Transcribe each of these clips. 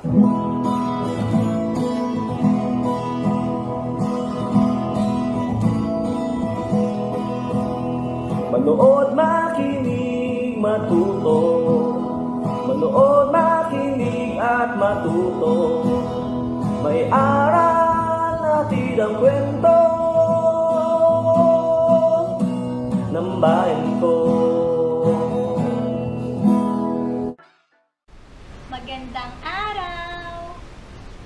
Manood, makinig, matuto. Manood, makinig at matuto. May aral natin ang kwento ng bayan ko. Magandang araw!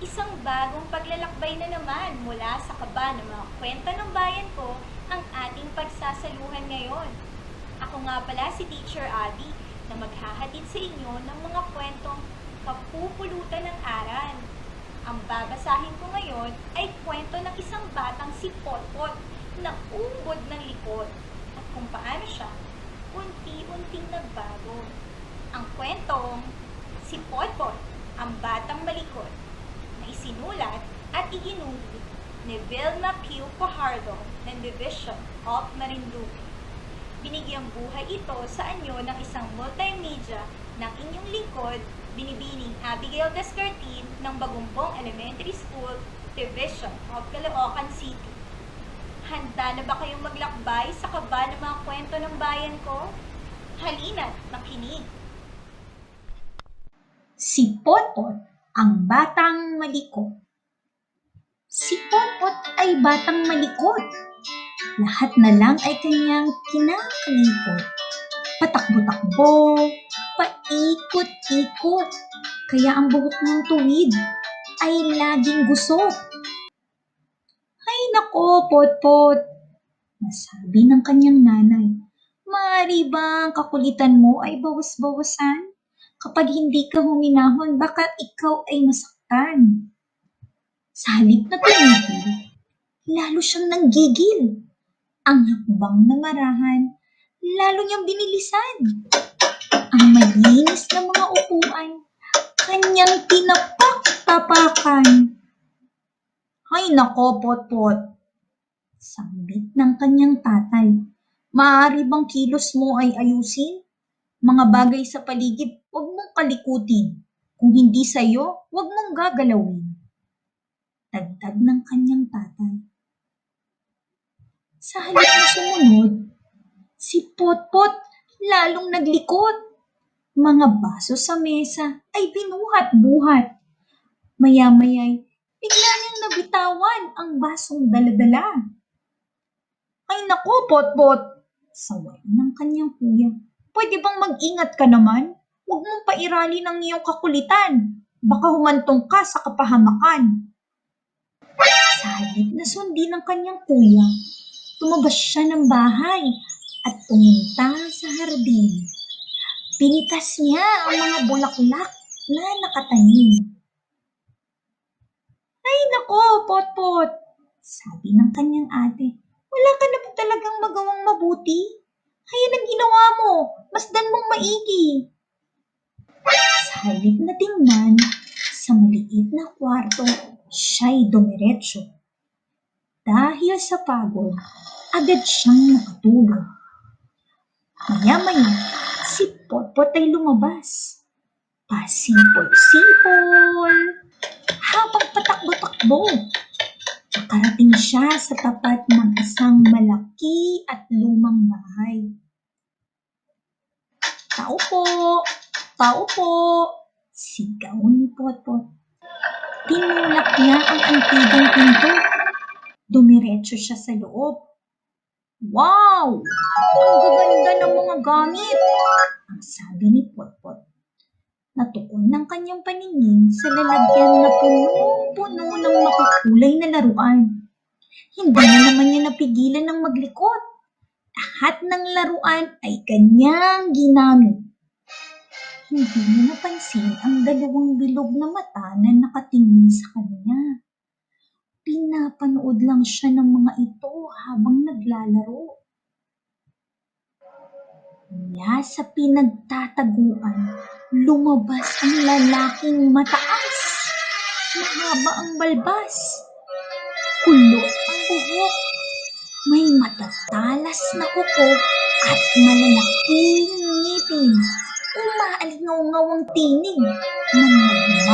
Isang bagong paglalakbay na naman mula sa kaba ng mga kwento ng bayan ko ang ating pagsasaluhan ngayon. Ako nga pala si Teacher Abby na maghahatid sa inyo ng mga kwentong kapupulutan ng aral. Ang babasahin ko ngayon ay kwento ng isang batang si Potpot na ubod ng likod at kung paano siya unti-unting nagbago. Ang kwentong Si Potpot, ang batang malikot, na isinulat at iginuhit ni Vilma Q. Fajardo ng Division of Marinduque. Binigyang buhay ito sa anyo ng isang multimedia ng inyong lingkod, binibining Abigail Descartin ng Bagumbong Elementary School, Division of Caloocan City. Handa na ba kayong maglakbay sa kaba ng mga kwento ng bayan ko? Halina't makinig! Si Potpot, ang batang malikot. Si Potpot ay batang malikot. Lahat na lang ay kanyang kinakalikot. Patakbo-takbo, paikot-ikot. Kaya ang buhok ng tuwid ay laging gusot. Ay nako, Potpot, nasabi ng kanyang nanay. Maaari ba ang kakulitan mo ay bawas-bawasan? Kapag hindi ka huminahon, baka ikaw ay masaktan. Sa halip na tumigil, lalo siyang nanggigil. Ang hakbang na marahan, lalo niyang binilisan. Ang malinis na mga upuan, kanyang tinapak-tapakan. Ay nako, Potpot, sambit ng kanyang tatay. Maaari bang kilos mo ay ayusin? Mga bagay sa paligid, huwag mong kalikutin. Kung hindi sa'yo, huwag mong gagalawin. Dagdag ng kanyang tatay. Sa halip na sumunod, si Potpot lalong naglikot. Mga baso sa mesa ay binuhat-buhat. Maya-maya'y bigla niyang nabitawan ang basong daladala. Ay nako, Potpot, saway ng kanyang kuya. Pwede bang mag-ingat ka naman? Huwag mong pairali ng iyong kakulitan. Baka humantong ka sa kapahamakan. Sa halip na sundin ng kanyang kuya, tumabas siya ng bahay at pumunta sa hardin. Pinitas niya ang mga bulaklak na nakatanim. Ay nako, Potpot, sabi ng kanyang ate. Wala ka na ba talagang magawang mabuti? Kaya ang ginawa mo, masdan mong maigi. Sa halip na tingnan, sa maliit na kwarto, siya'y dumiretso. Dahil sa pagod, agad siyang nakatulog. Maya-maya, si Potpot ay lumabas. Pasipol-sipol, habang patakbo-takbo. Nakarating siya sa tapat ng isang malaki at lumang bahay. Tao po! Tao po! Sigaw ni Potpot. Tinulak niya ang antigong pinto. Dumiretso siya sa loob. Wow! Ang gaganda ng mga gamit! Ang sabi ni Potpot. Natukon ng kanyang paningin sa lalagyan na punong-puno ng makukulay na laruan. Hindi na naman niya napigilan ng maglikot. Lahat ng laruan ay kanyang ginamit. Hindi niya napansin ang dalawang bilog na mata na nakatingin sa kanya. Pinapanood lang siya ng mga ito habang naglalaro. Mula sa pinagtataguan, lumabas ang lalaking mataas. Mahaba ang balbas. Kulot ang buhok. May matatalas na kuko at malalaking ngipin. Umaalingaw-ngaw ang tinig ng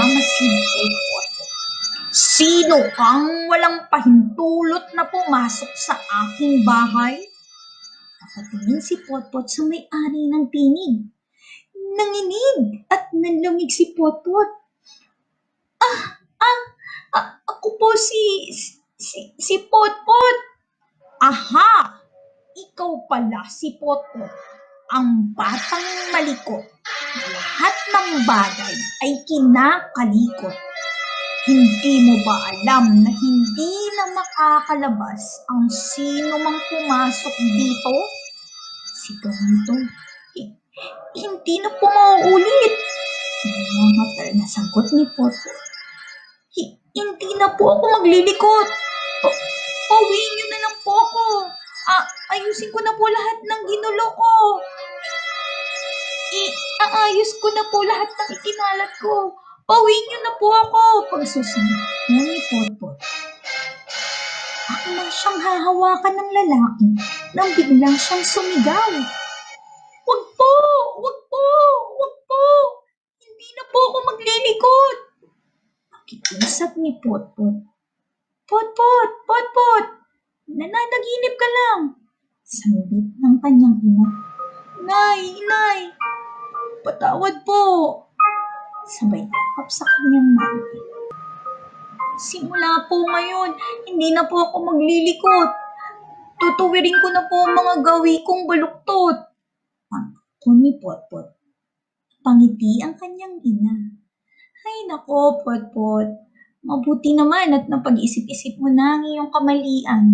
nagmamasid kay Potpot. Sino kang walang pahintulot na pumasok sa aking bahay? Nakatingin si Potpot sa may-ari ng tinig. Nanginig at nanlamig si Potpot. Ako po si Potpot. Aha! Ikaw pala si Potpot, ang batang malikot. Lahat ng bagay ay kinakalikot. Hindi mo ba alam na hindi na makakalabas ang sino mang pumasok dito? Sigaw nito. Hindi na po mauulit. Nangangatal na sagot ni Potpot. Hindi na po ako maglilikot. Pauwiin niyo na lang po ako. Ayusin ko na po lahat ng ginulo ko. Aayos ko na po lahat ng ikinalat ko. Pauwiin niyo na po ako. Pagsusunod ni Potpot. Akala siyang hahawakan ng lalaki nang biglang siyang sumigaw. Wag po! Wag po! Wag po! Hindi na po ako maglilikot. Nakikiusap ni Potpot. Potpot! Potpot! Nananaginip ka lang. Sambit ng kanyang ina. Inay! Patawad po! Sabay takap sa kanyang mami. Simula po ngayon, hindi na po ako maglilikot. Tutuwirin ko na po ang mga gawi kong baluktot. Ako ni Potpot. Pangiti ang kanyang ina. Ay nako, Potpot. Mabuti naman at napag-isip-isip mo na ang iyong kamalian.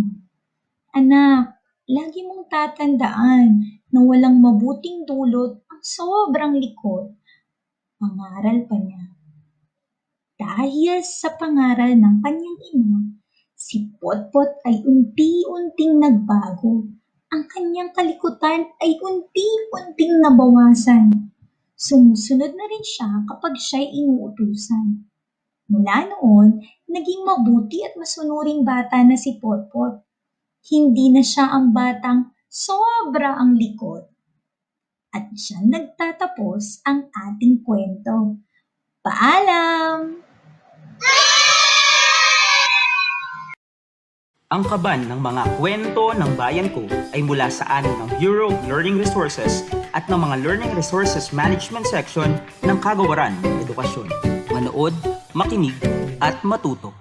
Anak, lagi mong tatandaan na walang mabuting dulot ang sobrang likot. Pangaral pa niya. Dahil sa pangaral ng kanyang ina, si Potpot ay unti-unting nagbago. Ang kanyang kalikutan ay unti-unting nabawasan. Sumusunod na rin siya kapag siya'y inuutusan. Mula noon, naging mabuti at masunuring bata na si Potpot. Hindi na siya ang batang sobra ang likot. At diyan nagtatapos ang ating kwento. Paalam! Ang kaban ng mga kwento ng bayan ko ay mula sa amin ng Bureau of Learning Resources at ng mga Learning Resources Management Section ng Kagawaran ng Edukasyon. Manood, makinig, at matuto.